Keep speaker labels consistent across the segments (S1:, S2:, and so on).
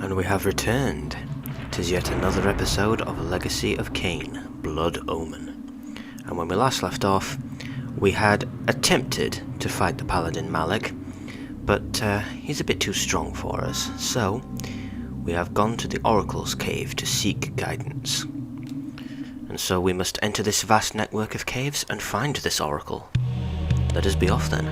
S1: And we have returned. 'Tis yet another episode of Legacy of Kain, Blood Omen. And when we last left off, we had attempted to fight the paladin Malek, but he's a bit too strong for us, so we have gone to the Oracle's cave to seek guidance. And so we must enter this vast network of caves and find this Oracle. Let us be off then.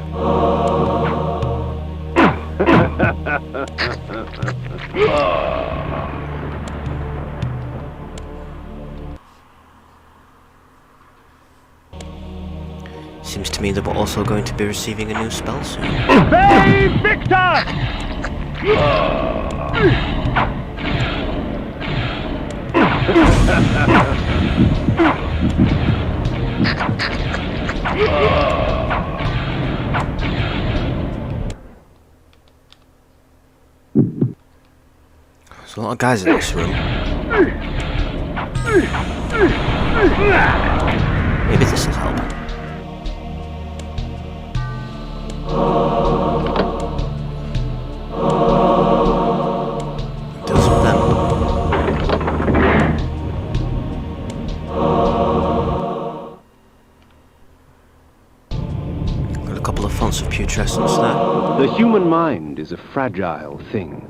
S1: Seems to me that we're also going to be receiving a new spell soon.
S2: Hey, Victor!
S1: There's a lot of guys in this room. Maybe this will help. Deals with them. Got a couple of fonts of putrescence there.
S3: The human mind is a fragile thing.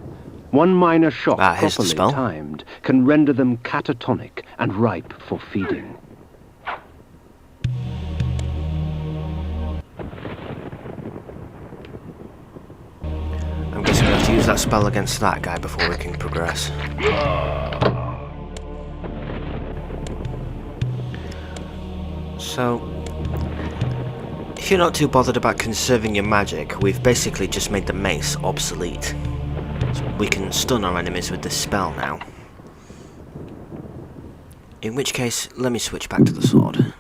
S3: One minor shock properly timed can render them catatonic and ripe for feeding.
S1: I'm guessing we have to use that spell against that guy before we can progress. So, if you're not too bothered about conserving your magic, we've basically just made the mace obsolete. So we can stun our enemies with this spell now. In which case, let me switch back to the sword.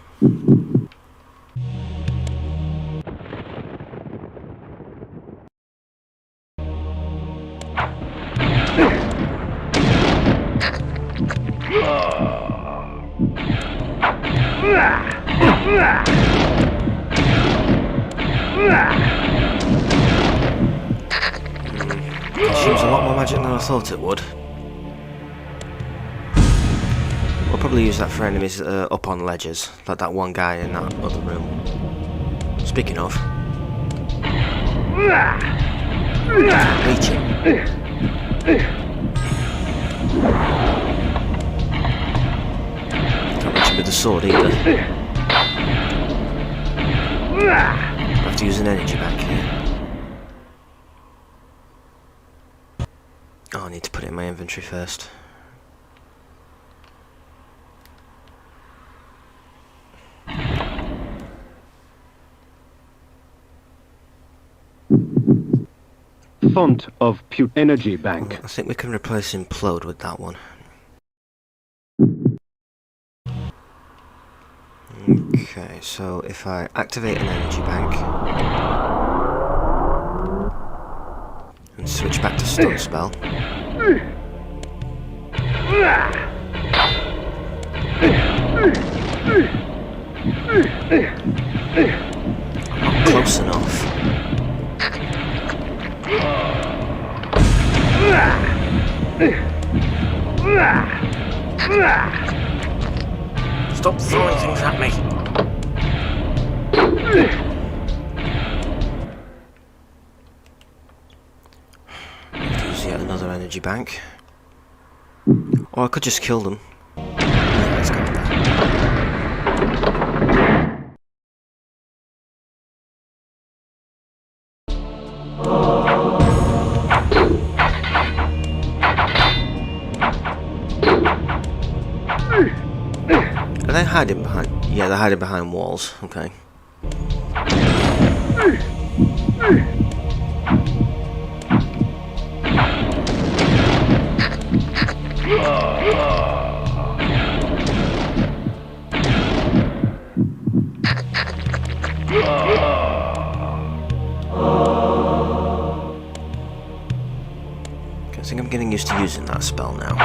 S1: Consumes a lot more magic than I thought it would. We'll probably use that for enemies up on ledges, like that one guy in that other room. Speaking of, reach him. Can't reach him with the sword either. I have to use an energy bank here. Oh, I need to put it in my inventory first.
S3: Font of energy bank.
S1: I think we can replace implode with that one. Okay, so if I activate an energy bank and switch back to stun spell. Not close enough. Stop throwing things at me! Use yet another energy bank. Or I could just kill them. Yeah, let's go with that. Are they hiding behind? Yeah, they're hiding behind walls. Okay. I think I'm getting used to using that spell now.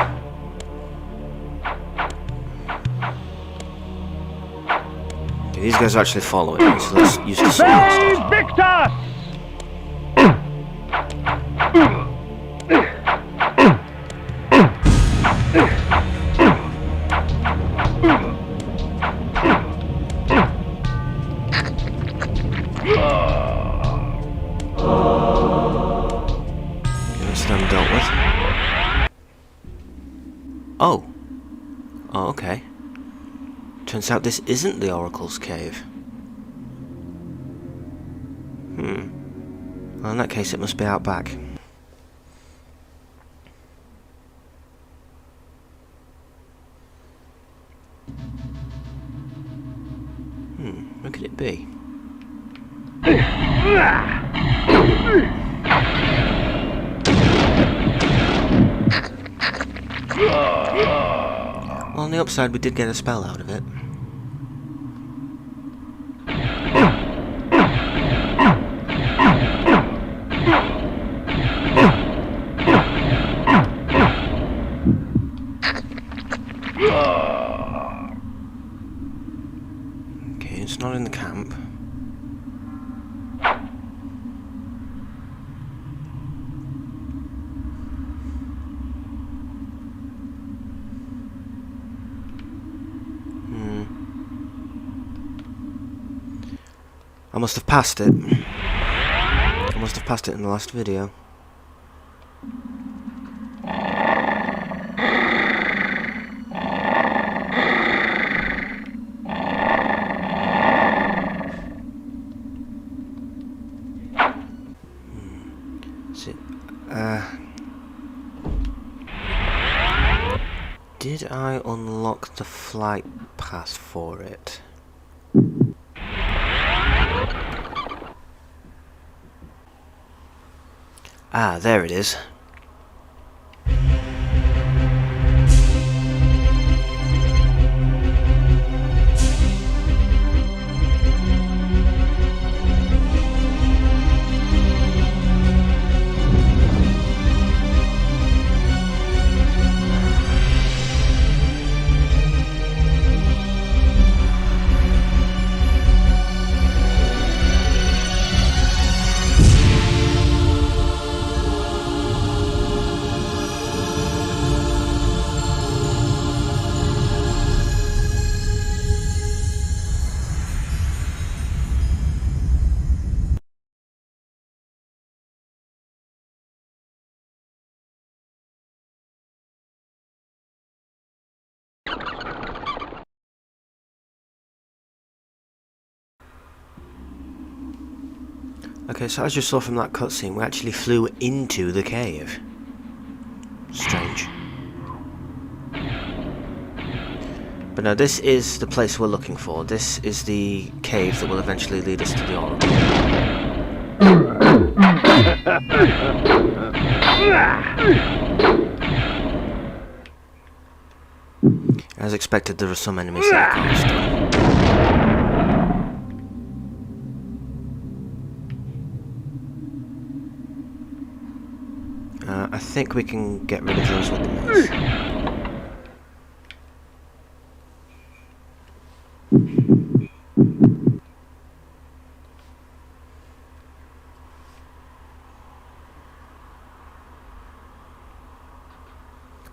S1: Okay, these guys are actually following me, so let's use the sword instead.
S2: Victor!
S1: Turns out this isn't the Oracle's cave. Well, in that case it must be out back. Where could it be? Well, on the upside, we did get a spell out of it. Okay, it's not in the camp. I must have passed it. I must have passed it in the last video. Did I unlock the flight path for it? Ah, there it is. Okay, so as you saw from that cutscene, we actually flew into the cave. Strange. But no, this is the place we're looking for. This is the cave that will eventually lead us to the Oracle. As expected, there are some enemies that I can't stop. I think we can get rid of those with the mace.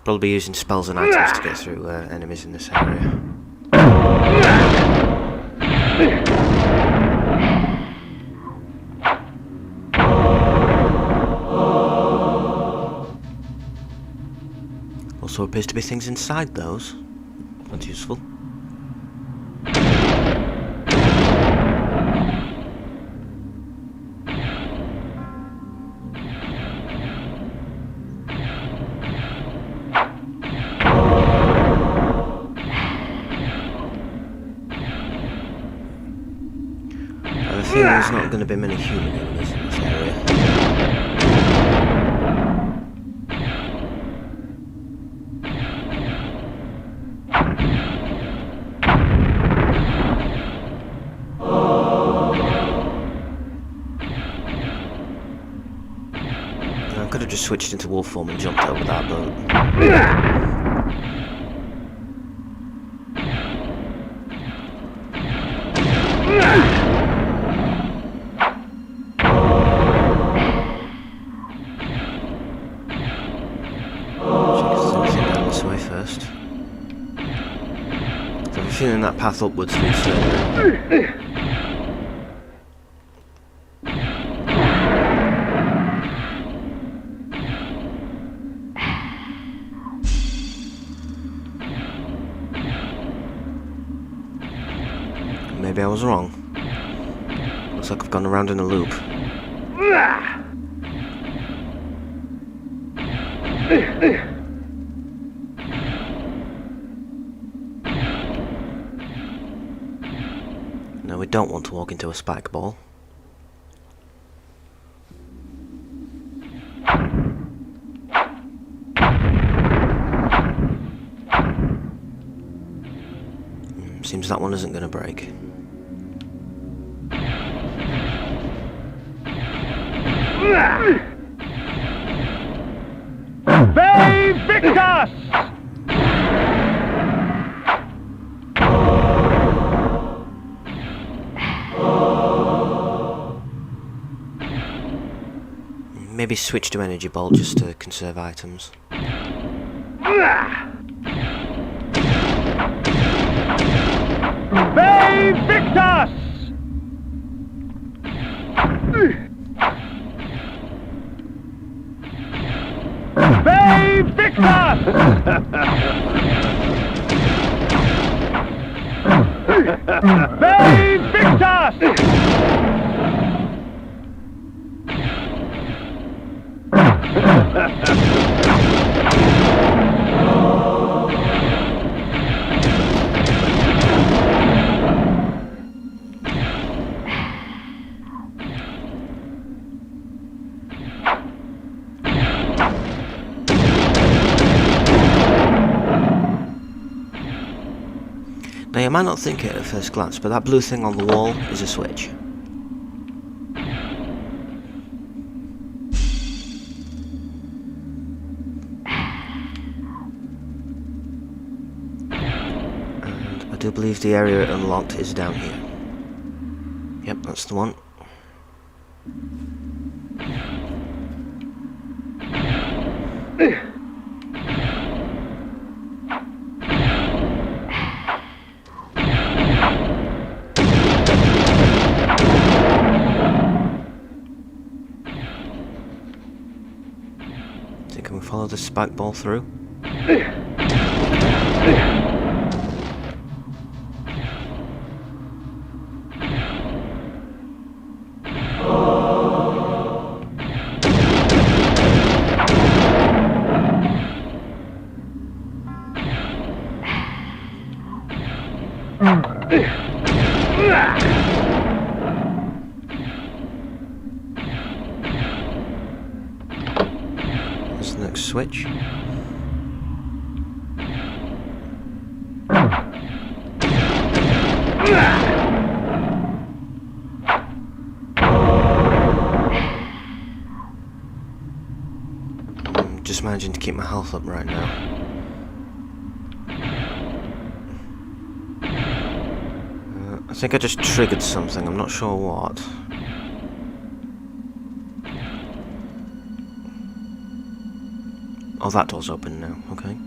S1: Probably be using spells and items to get through enemies in this area. Also appears to be things inside those. That's useful. I have a feeling there's not going to be many human enemies in this area. I could have just switched into wolf form and jumped over that, but first. So I have a feeling that path upwards leads to was wrong. Looks like I've gone around in a loop. No, we don't want to walk into a spike ball. Seems that one isn't going to break.
S2: They Victus!
S1: Maybe switch to energy bolt just to conserve items.
S2: They Victus! They Victus! They Victus!
S1: Now you might not think it at first glance, but that blue thing on the wall is a switch. And I do believe the area unlocked is down here. Yep, that's the one. Can we follow the spike ball through? There's the next switch. I'm just managing to keep my health up right now. I think I just triggered something, I'm not sure what. Oh, that door's open now, okay.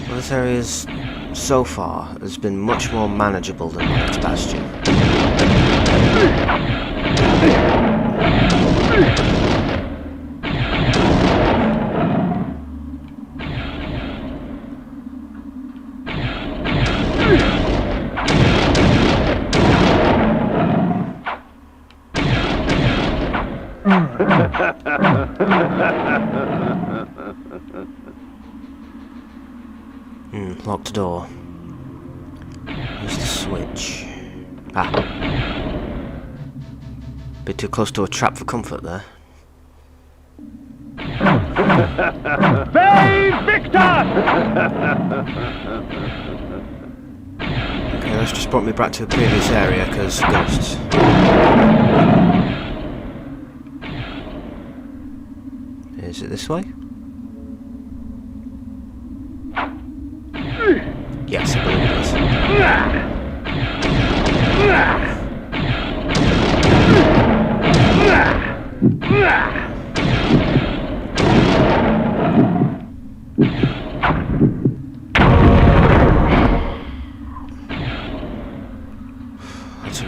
S1: Well, this area so far has been much more manageable than Malek's Bastion. Locked door. Where's the switch? Ah. Bit too close to a trap for comfort there.
S2: They Victus!
S1: Okay, that's just brought me back to the previous area, because ghosts. Is it this way? Yes, I believe it is.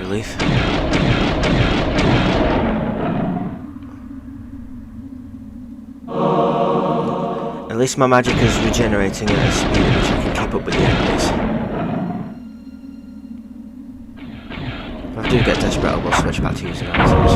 S1: relief. At least my magic is regenerating at a speed at which I can keep up with the enemies. If I do get desperate, I will switch back to using items.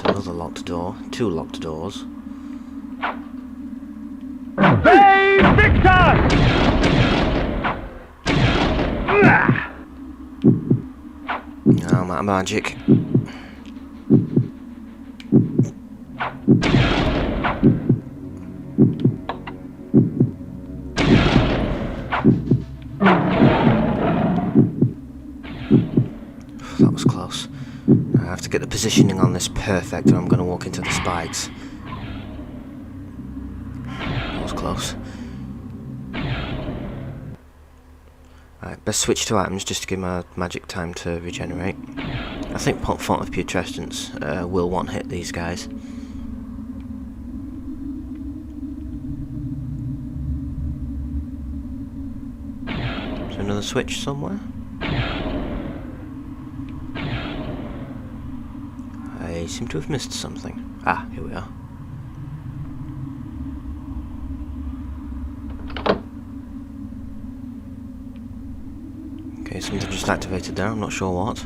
S1: Another locked door. 2 locked doors.
S2: Victor!
S1: I'm out of magic. That was close. I have to get the positioning on this perfect or I'm going to walk into the spikes. That was close. Alright, best switch to items just to give my magic time to regenerate. I think Font of Putrescence will one-hit these guys. Is there another switch somewhere? I seem to have missed something. Ah, here we are. Okay, something just activated there, I'm not sure what.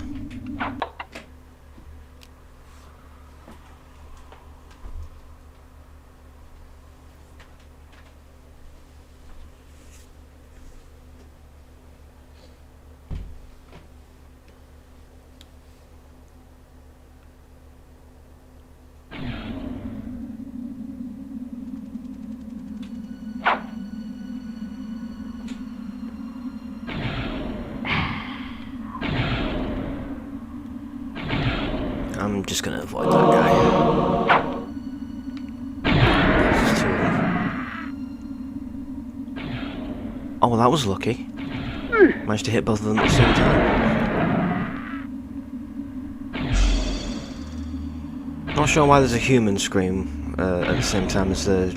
S1: I'm just gonna avoid that guy. There's 2 of them. Oh, well, that was lucky. Managed to hit both of them at the same time. Not sure why there's a human scream at the same time as the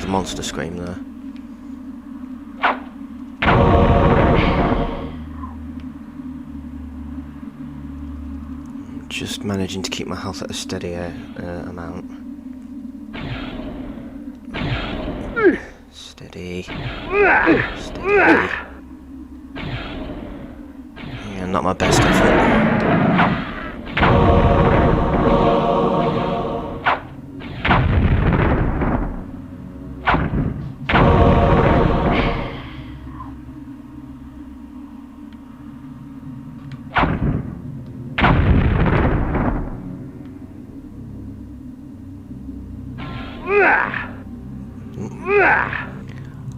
S1: monster scream there. Just managing to keep my health at a steady amount. Steady. Steady. Yeah, not my best effort.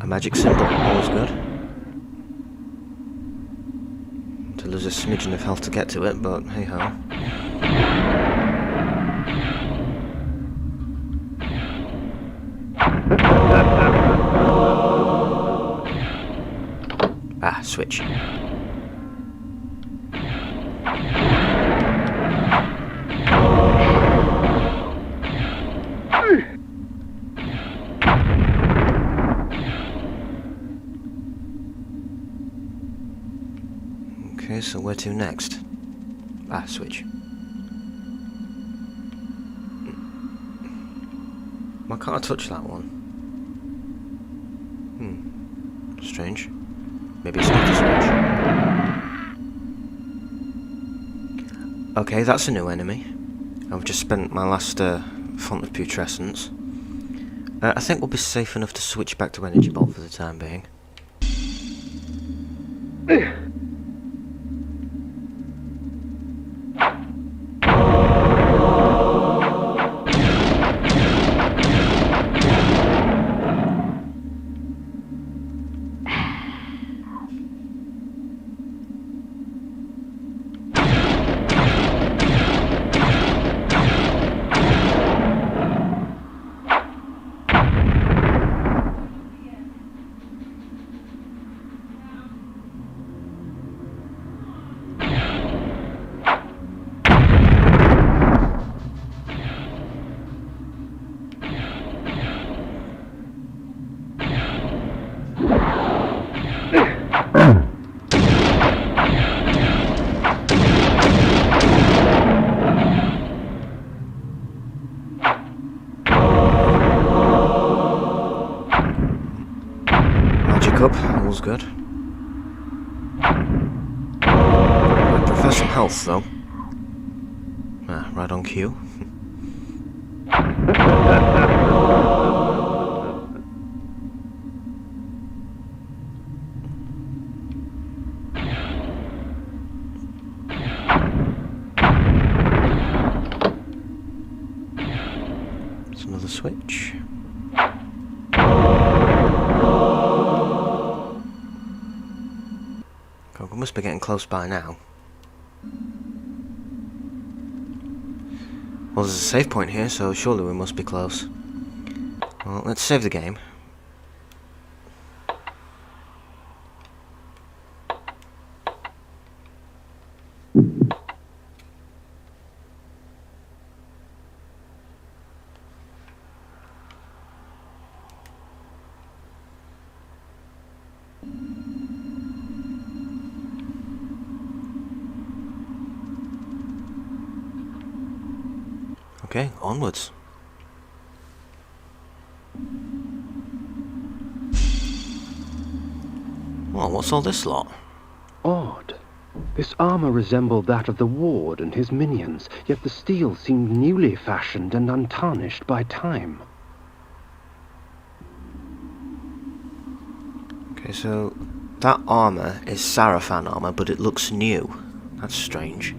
S1: A magic symbol, always good. To lose a smidgen of health to get to it, but hey ho. Ah, switch. Okay, so where to next? Ah, switch. Why can't I touch that one? Strange. Maybe it's not a switch. Okay, that's a new enemy. I've just spent my last Font of Putrescence. I think we'll be safe enough to switch back to Energy Bolt for the time being. Magic up, all's good. I prefer some health though. Ah, right on cue. It's another switch. God, we must be getting close by now. Well, there's a save point here, so surely we must be close. Well, let's save the game. Okay, onwards. Well, what's all this lot?
S3: Odd. This armor resembled that of the ward and his minions, yet the steel seemed newly fashioned and untarnished by time.
S1: Okay, so that armor is Sarafan armor, but it looks new. That's strange.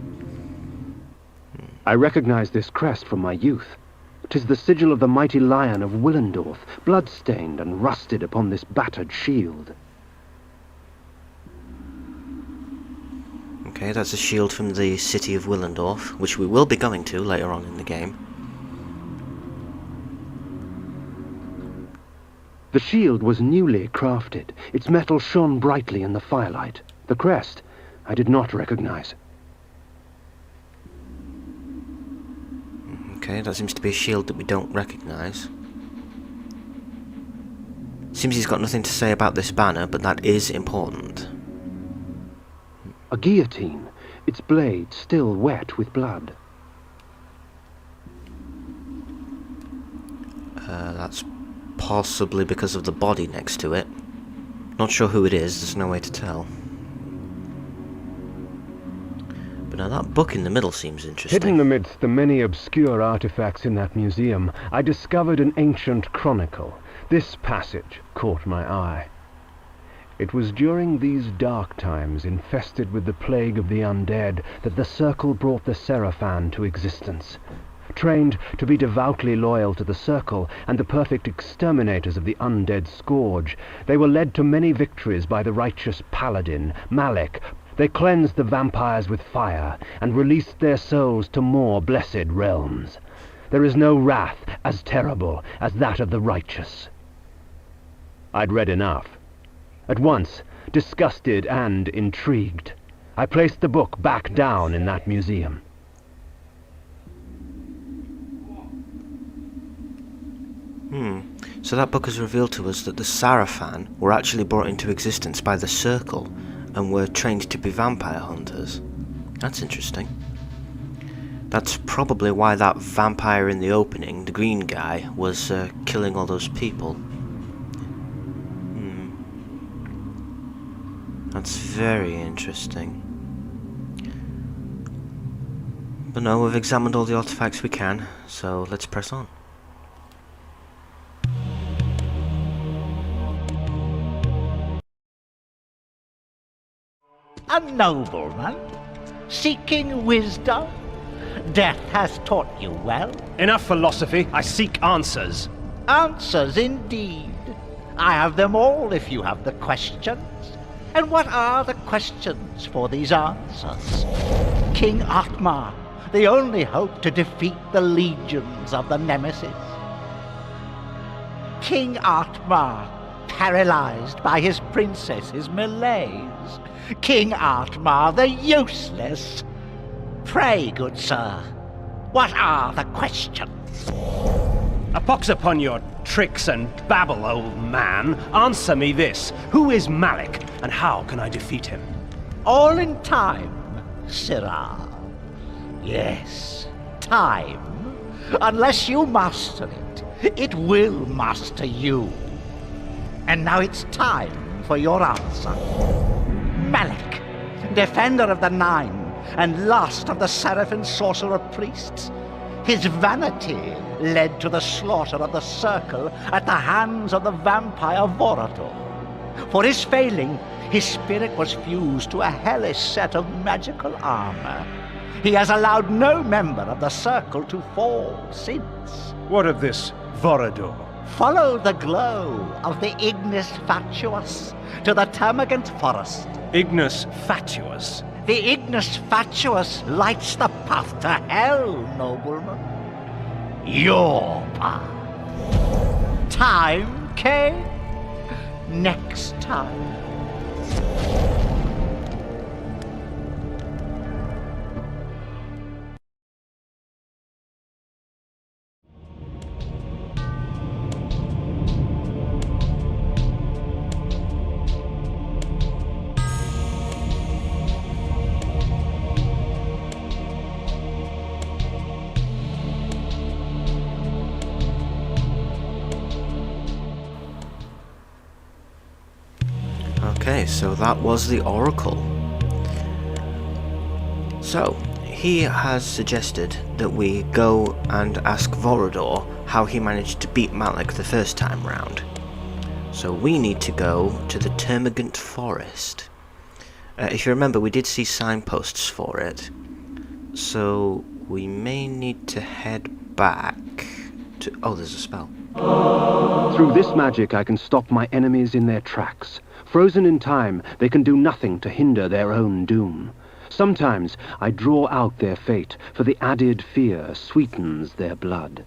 S3: I recognize this crest from my youth. 'Tis the sigil of the mighty lion of Willendorf, blood-stained and rusted upon this battered shield.
S1: Okay, that's a shield from the city of Willendorf, which we will be going to later on in the game.
S3: The shield was newly crafted. Its metal shone brightly in the firelight. The crest I did not recognize.
S1: Okay, that seems to be a shield that we don't recognise. Seems he's got nothing to say about this banner, but that is important.
S3: A guillotine, its blade still wet with blood.
S1: That's possibly because of the body next to it. Not sure who it is, there's no way to tell. But now that book in the middle seems interesting.
S4: Hidden amidst the many obscure artifacts in that museum, I discovered an ancient chronicle. This passage caught my eye. It was during these dark times, infested with the plague of the undead, that the Circle brought the Sarafan to existence. Trained to be devoutly loyal to the Circle and the perfect exterminators of the undead scourge, they were led to many victories by the righteous paladin, Malek. They cleansed the vampires with fire and released their souls to more blessed realms. There is no wrath as terrible as that of the righteous. I'd read enough. At once, disgusted and intrigued, I placed the book back down in that museum.
S1: So that book has revealed to us that the Sarafan were actually brought into existence by the Circle and were trained to be vampire hunters. That's interesting. That's probably why that vampire in the opening, the green guy, was killing all those people. That's very interesting. But no, we've examined all the artifacts we can, so let's press on.
S5: A nobleman, seeking wisdom. Death has taught you well.
S2: Enough philosophy. I seek answers.
S5: Answers indeed. I have them all if you have the questions. And what are the questions for these answers? King Atmar, the only hope to defeat the legions of the Nemesis. King Atmar, paralyzed by his princess's malaise. King Atmar, the useless. Pray, good sir, what are the questions?
S2: A pox upon your tricks and babble, old man. Answer me this. Who is Malek, and how can I defeat him?
S5: All in time, Sirrah. Yes, time. Unless you master it, it will master you. And now it's time for your answer. Malek, defender of the Nine, and last of the Seraphim sorcerer priests. His vanity led to the slaughter of the Circle at the hands of the vampire Vorador. For his failing, his spirit was fused to a hellish set of magical armor. He has allowed no member of the Circle to fall since.
S2: What of this Vorador?
S5: Follow the glow of the Ignis Fatuus to the Termagant Forest.
S2: Ignis Fatuus?
S5: The Ignis Fatuus lights the path to hell, nobleman. Your path. Time, Kay? Next time.
S1: Okay, so that was the Oracle. So, he has suggested that we go and ask Vorador how he managed to beat Malek the first time round. So we need to go to the Termagant Forest. If you remember, we did see signposts for it. So we may need to head back to... Oh, there's a spell.
S3: Through this magic I can stop my enemies in their tracks. Frozen in time, they can do nothing to hinder their own doom. Sometimes I draw out their fate, for the added fear sweetens their blood.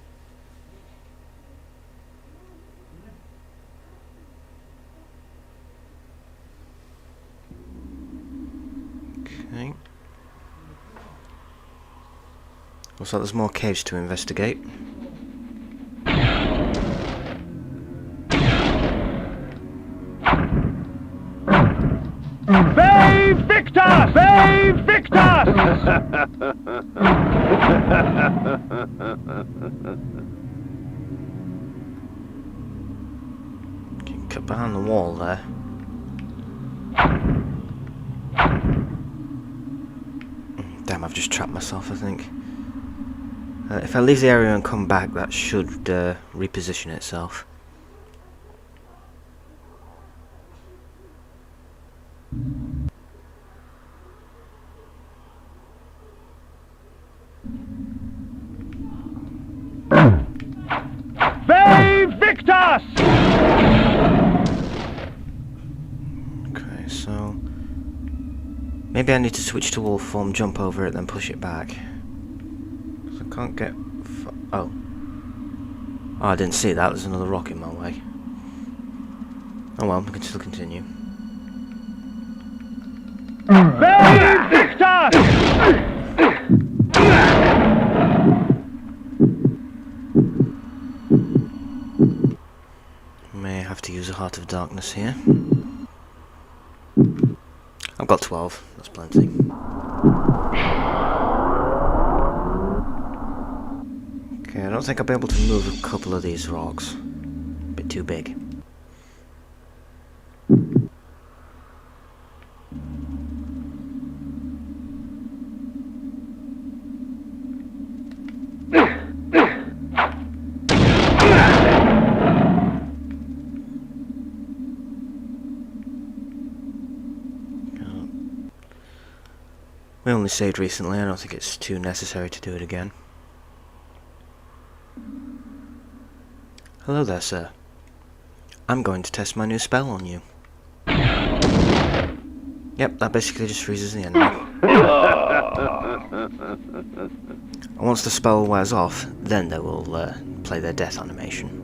S1: Okay. Looks like there's more caves to investigate.
S4: Save Victor! Save Victor!
S1: Cut behind the wall there. Damn, I've just trapped myself, I think. If I leave the area and come back, that should reposition itself.
S4: Save Victus!
S1: Okay, so... maybe I need to switch to wolf form, jump over it, then push it back. 'Cause I can't get... oh. Oh, I didn't see that. There's another rock in my way. Oh well, we can still continue.
S4: Save Victus!
S1: May have to use a Heart of Darkness here. I've got 12, that's plenty. Okay, I don't think I'll be able to move a couple of these rocks. A bit too big. We only saved recently, I don't think it's too necessary to do it again. Hello there, sir. I'm going to test my new spell on you. Yep, that basically just freezes the enemy. And once the spell wears off, then they will play their death animation.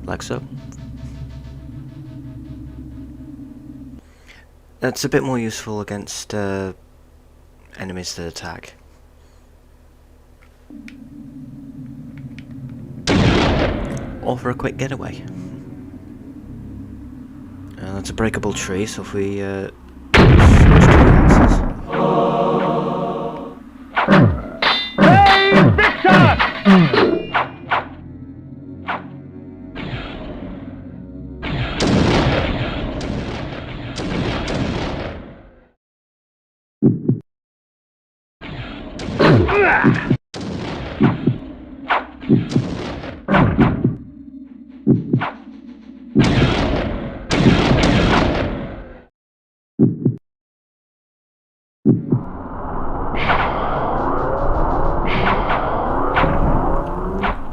S1: Like so. That's a bit more useful against enemies that attack. Or for a quick getaway. That's a breakable tree, so if we switch to the axes.
S4: Save Victor!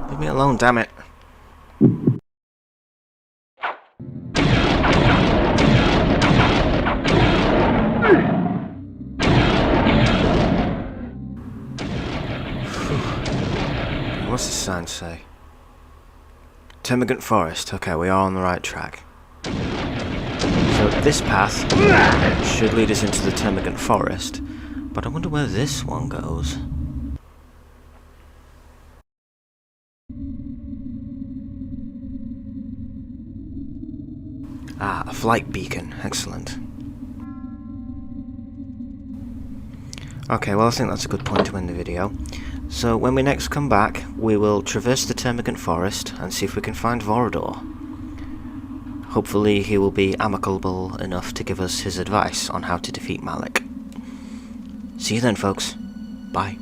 S1: Leave me alone, damn it. What's the sign say? Termagant Forest. Okay, we are on the right track. So this path should lead us into the Termagant Forest, but I wonder where this one goes. Ah, a flight beacon. Excellent. Okay, well I think that's a good point to end the video. So when we next come back, we will traverse the Termagant Forest and see if we can find Vorador. Hopefully he will be amicable enough to give us his advice on how to defeat Malek. See you then, folks. Bye.